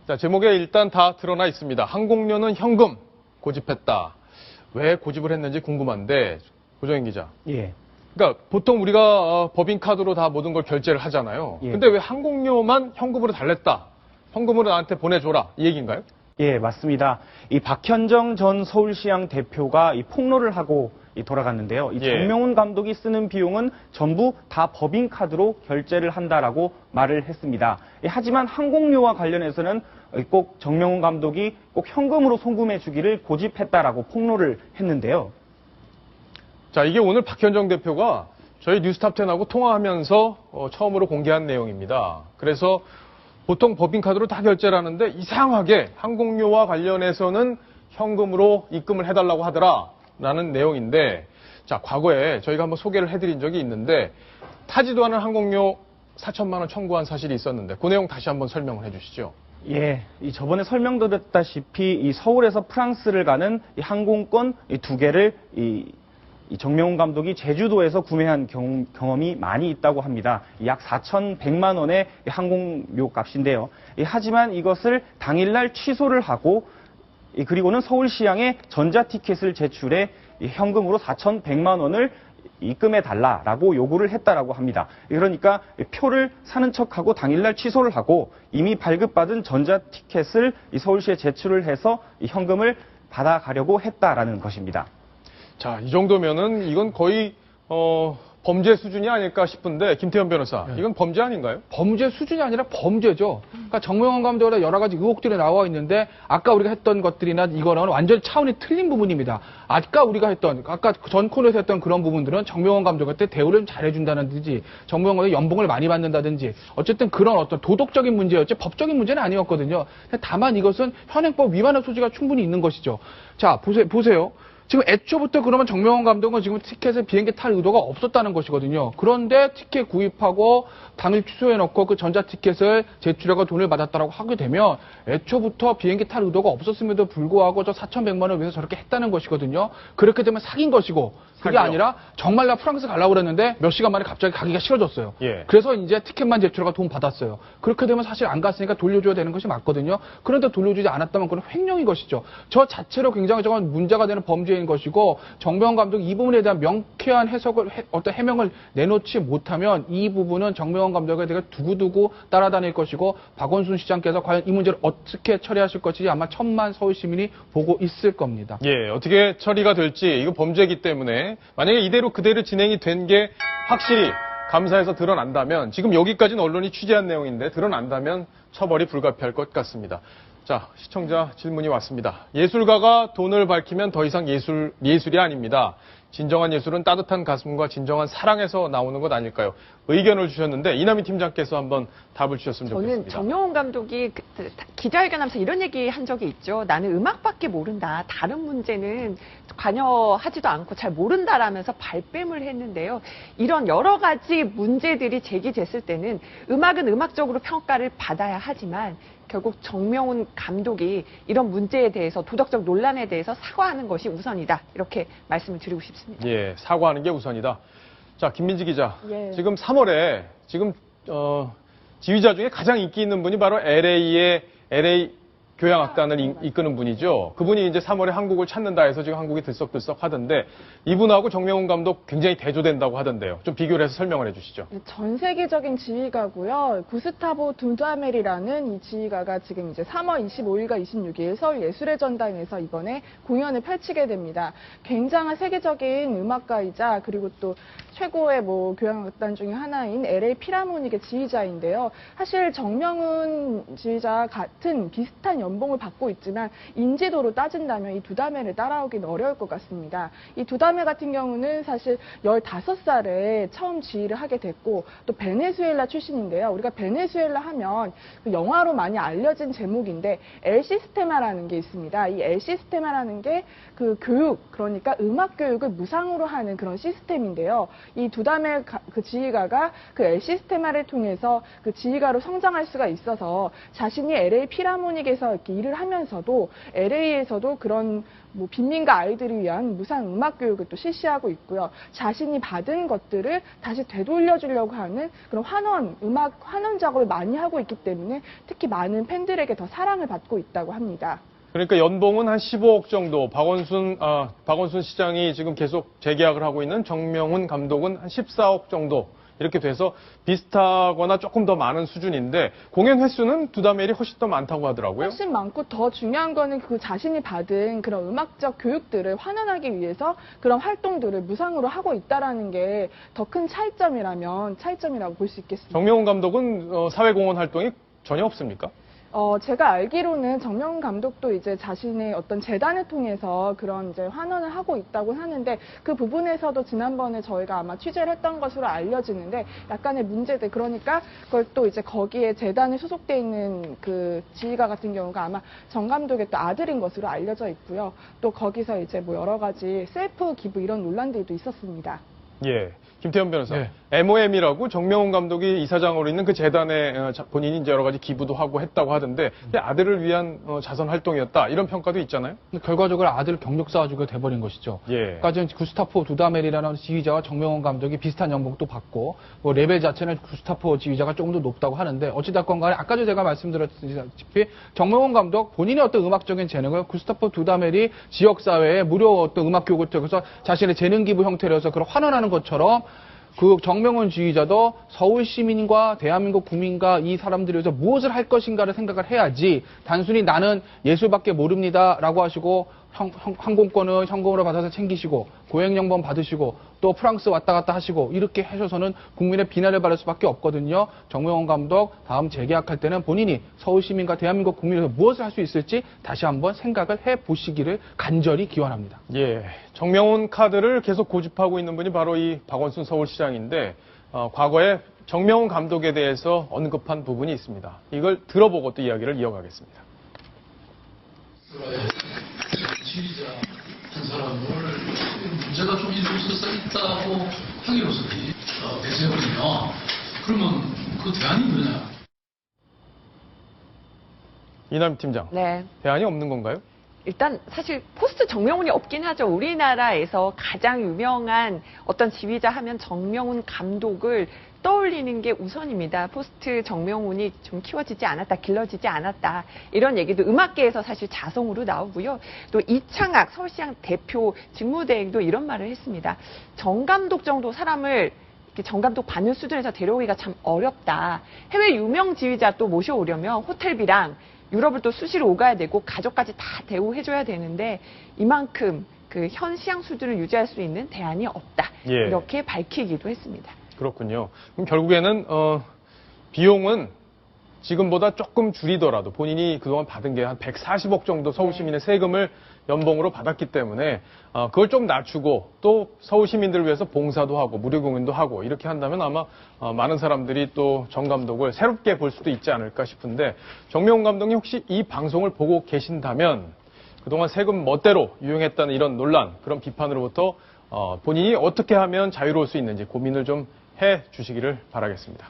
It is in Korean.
자, 제목에 일단 다 드러나 있습니다. 항공료는 현금 고집했다. 왜 고집을 했는지 궁금한데, 고정인 기자. 예. 그러니까 보통 우리가 법인카드로 다 모든 걸 결제를 하잖아요. 예. 근데 왜 항공료만 현금으로 달랬다? 현금으로 나한테 보내줘라. 이 얘기인가요? 예, 맞습니다. 이 박현정 전 서울시장 대표가 이 폭로를 하고 돌아갔는데요. 이 예. 정명훈 감독이 쓰는 비용은 전부 다 법인카드로 결제를 한다라고 말을 했습니다. 하지만 항공료와 관련해서는 꼭 정명훈 감독이 꼭 현금으로 송금해 주기를 고집했다라고 폭로를 했는데요. 자, 이게 오늘 박현정 대표가 저희 뉴스탑10하고 통화하면서 처음으로 공개한 내용입니다. 그래서 보통 법인카드로 다 결제를 하는데 이상하게 항공료와 관련해서는 현금으로 입금을 해달라고 하더라라는 내용인데, 자, 과거에 저희가 한번 소개를 해드린 적이 있는데 타지도 않은 항공료 4천만 원 청구한 사실이 있었는데 그 내용 다시 한번 설명을 해주시죠. 예, 저번에 설명드렸다시피 이 서울에서 프랑스를 가는 이 항공권 두 개를 이 정명훈 감독이 제주도에서 구매한 경험이 많이 있다고 합니다. 약 4,100만 원의 항공료 값인데요. 하지만 이것을 당일날 취소를 하고 그리고는 서울시장에 전자티켓을 제출해 현금으로 4,100만 원을 입금해 달라라고 요구를 했다라고 합니다. 그러니까 표를 사는 척하고 당일날 취소를 하고 이미 발급받은 전자티켓을 서울시에 제출을 해서 현금을 받아가려고 했다라는 것입니다. 자, 이 정도면은 이건 거의 범죄 수준이 아닐까 싶은데, 김태현 변호사, 이건 범죄 아닌가요? 범죄 수준이 아니라 범죄죠. 그러니까 정명훈 감독에 여러 가지 의혹들이 나와 있는데 아까 우리가 했던 것들이나 이거는 완전히 차원이 틀린 부분입니다. 아까 전 코너에서 했던 그런 부분들은 정명훈 감독한테 대우를 좀 잘해준다든지 정명훈 감독이 연봉을 많이 받는다든지 어쨌든 그런 어떤 도덕적인 문제였지 법적인 문제는 아니었거든요. 다만 이것은 현행법 위반의 소지가 충분히 있는 것이죠. 자, 보세요. 지금 애초부터 그러면 정명훈 감독은 지금 티켓에 비행기 탈 의도가 없었다는 것이거든요. 그런데 티켓 구입하고 당일 취소해놓고 그 전자티켓을 제출하고 돈을 받았다라고 하게 되면 애초부터 비행기 탈 의도가 없었음에도 불구하고 저 4,100만 원을 위해서 저렇게 했다는 것이거든요. 그렇게 되면 사기인 것이고 그게 사기요. 아니라 정말 나 프랑스 가려고 그랬는데 몇 시간 만에 갑자기 가기가 싫어졌어요. 예. 그래서 이제 티켓만 제출하고 돈 받았어요. 그렇게 되면 사실 안 갔으니까 돌려줘야 되는 것이 맞거든요. 그런데 돌려주지 않았다면 그건 횡령인 것이죠. 저 자체로 굉장히 저건 문제가 되는 범죄인 것이고 정명훈 감독이 이 부분에 대한 명쾌한 해석을 어떤 해명을 내놓지 못하면 이 부분은 정명훈 감독에 대해 두고두고 따라다닐 것이고 박원순 시장께서 과연 이 문제를 어떻게 처리하실 것인지 아마 천만 서울 시민이 보고 있을 겁니다. 예, 어떻게 처리가 될지, 이거 범죄이기 때문에 만약에 이대로 그대로 진행이 된 게 확실히 감사에서 드러난다면, 지금 여기까지는 언론이 취재한 내용인데 드러난다면 처벌이 불가피할 것 같습니다. 자, 시청자 질문이 왔습니다. 예술가가 돈을 밝히면 더 이상 예술이 아닙니다. 진정한 예술은 따뜻한 가슴과 진정한 사랑에서 나오는 것 아닐까요? 의견을 주셨는데 이남희 팀장께서 한번 답을 주셨으면 저는 좋겠습니다. 정명훈 감독이 기자회견하면서 이런 얘기 한 적이 있죠. 나는 음악밖에 모른다. 다른 문제는 관여하지도 않고 잘 모른다라면서 발뺌을 했는데요. 이런 여러 가지 문제들이 제기됐을 때는 음악은 음악적으로 평가를 받아야 하지만 결국 정명훈 감독이 이런 문제에 대해서 도덕적 논란에 대해서 사과하는 것이 우선이다. 이렇게 말씀을 드리고 싶습니다. 예, 사과하는 게 우선이다. 자, 김민지 기자. 예. 지금 3월에 지휘자 중에 가장 인기 있는 분이 바로 LA의 LA 교향악단을 이끄는 분이죠. 그분이 이제 3월에 한국을 찾는다 해서 지금 한국이 들썩들썩 하던데, 이분하고 정명훈 감독 굉장히 대조된다고 하던데요. 좀 비교를 해서 설명을 해주시죠. 전 세계적인 지휘가고요. 구스타보 두다멜이라는 이 지휘가가 지금 이제 3월 25일과 26일 서울 예술의 전당에서 이번에 공연을 펼치게 됩니다. 굉장한 세계적인 음악가이자 그리고 또 최고의 교향악단 중에 하나인 LA 필하모닉의 지휘자인데요. 사실 정명훈 지휘자 같은 비슷한 연봉을 받고 있지만 인지도로 따진다면 이 두다멜을 따라오기는 어려울 것 같습니다. 이 두다멜 같은 경우는 사실 15살에 처음 지휘를 하게 됐고 또 베네수엘라 출신인데요. 우리가 베네수엘라 하면 그 영화로 많이 알려진 제목인데 엘 시스테마라는 게 있습니다. 이 엘 시스테마라는 게 그 교육, 그러니까 음악 교육을 무상으로 하는 그런 시스템인데요. 이 두다멜 그 지휘가가 그 엘 시스테마를 통해서 그 지휘가로 성장할 수가 있어서 자신이 LA 필하모닉에서 이렇게 일을 하면서도 LA에서도 그런 뭐 빈민가 아이들을 위한 무상 음악 교육을 또 실시하고 있고요. 자신이 받은 것들을 다시 되돌려주려고 하는 그런 음악 환원 작업을 많이 하고 있기 때문에 특히 많은 팬들에게 더 사랑을 받고 있다고 합니다. 그러니까 연봉은 한 15억 정도, 박원순 시장이 지금 계속 재계약을 하고 있는 정명훈 감독은 한 14억 정도 이렇게 돼서 비슷하거나 조금 더 많은 수준인데 공연 횟수는 두다멜이 훨씬 더 많다고 하더라고요. 훨씬 많고 더 중요한 거는 그 자신이 받은 그런 음악적 교육들을 환원하기 위해서 그런 활동들을 무상으로 하고 있다라는 게 더 큰 차이점이라고 볼 수 있겠습니다. 정명훈 감독은 사회공헌 활동이 전혀 없습니까? 제가 알기로는 정명훈 감독도 이제 자신의 어떤 재단을 통해서 그런 이제 환원을 하고 있다고 하는데 그 부분에서도 지난번에 저희가 아마 취재를 했던 것으로 알려지는데 약간의 문제들 그러니까 그걸 또 이제 거기에 재단에 소속돼 있는 그 지휘가 같은 경우가 아마 정 감독의 또 아들인 것으로 알려져 있고요. 또 거기서 이제 뭐 여러 가지 셀프 기부 이런 논란들도 있었습니다. 예. 김태현 변호사. 네. MOM이라고 정명훈 감독이 이사장으로 있는 그 재단에 본인이 이제 여러 가지 기부도 하고 했다고 하던데 아들을 위한 자선 활동이었다. 이런 평가도 있잖아요. 근데 결과적으로 아들을 경력 쌓아주게 돼버린 것이죠. 예. 그러니까 지금 구스타포 두다멜이라는 지휘자와 정명훈 감독이 비슷한 연봉도 받고 뭐 레벨 자체는 구스타포 지휘자가 조금 더 높다고 하는데 어찌됐건 간에 아까도 제가 말씀드렸다시피 정명훈 감독 본인의 어떤 음악적인 재능을 구스타포 두다멜이 지역사회에 무료 어떤 음악 교육을 통해서 자신의 재능 기부 형태로 해서 그걸 환원하는 것처럼 그 정명훈 지휘자도 서울 시민과 대한민국 국민과 이 사람들을 위해서 무엇을 할 것인가를 생각을 해야지 단순히 나는 예술밖에 모릅니다라고 하시고 항공권을 현금으로 받아서 챙기시고 고액연봉 받으시고 또 프랑스 왔다 갔다 하시고 이렇게 하셔서는 국민의 비난을 받을 수밖에 없거든요. 정명훈 감독 다음 재계약할 때는 본인이 서울 시민과 대한민국 국민에서 무엇을 할 수 있을지 다시 한번 생각을 해보시기를 간절히 기원합니다. 예. 정명훈 카드를 계속 고집하고 있는 분이 바로 이 박원순 서울시장인데 과거에 정명훈 감독에 대해서 언급한 부분이 있습니다. 이걸 들어보고 또 이야기를 이어가겠습니다. 지휘자 한 사람을 문제가 좀 있어서 있다고 하기로서 대세버리면 그러면 그 대안이 뭐냐? 이남 팀장. 네. 대안이 없는 건가요? 일단 사실 포스트 정명훈이 없긴 하죠. 우리나라에서 가장 유명한 어떤 지휘자 하면 정명훈 감독을 떠올리는 게 우선입니다. 포스트 정명훈이 좀 키워지지 않았다, 길러지지 않았다. 이런 얘기도 음악계에서 사실 자성으로 나오고요. 또 이창학 서울시장 대표 직무대행도 이런 말을 했습니다. 정 감독 정도 사람을 정 감독 받는 수준에서 데려오기가 참 어렵다. 해외 유명 지휘자 또 모셔오려면 호텔비랑 유럽을 또 수시로 오가야 되고 가족까지 다 대우해줘야 되는데 이만큼 그 현 시장 수준을 유지할 수 있는 대안이 없다. 예. 이렇게 밝히기도 했습니다. 그렇군요. 그럼 결국에는 비용은 지금보다 조금 줄이더라도 본인이 그동안 받은 게 한 140억 정도 서울 시민의 세금을 연봉으로 받았기 때문에 그걸 좀 낮추고 또 서울 시민들을 위해서 봉사도 하고 무료 공연도 하고 이렇게 한다면 아마 많은 사람들이 또 정 감독을 새롭게 볼 수도 있지 않을까 싶은데 정명훈 감독이 혹시 이 방송을 보고 계신다면 그동안 세금 멋대로 유용했다는 이런 논란, 그런 비판으로부터 본인이 어떻게 하면 자유로울 수 있는지 고민을 좀 해 주시기를 바라겠습니다.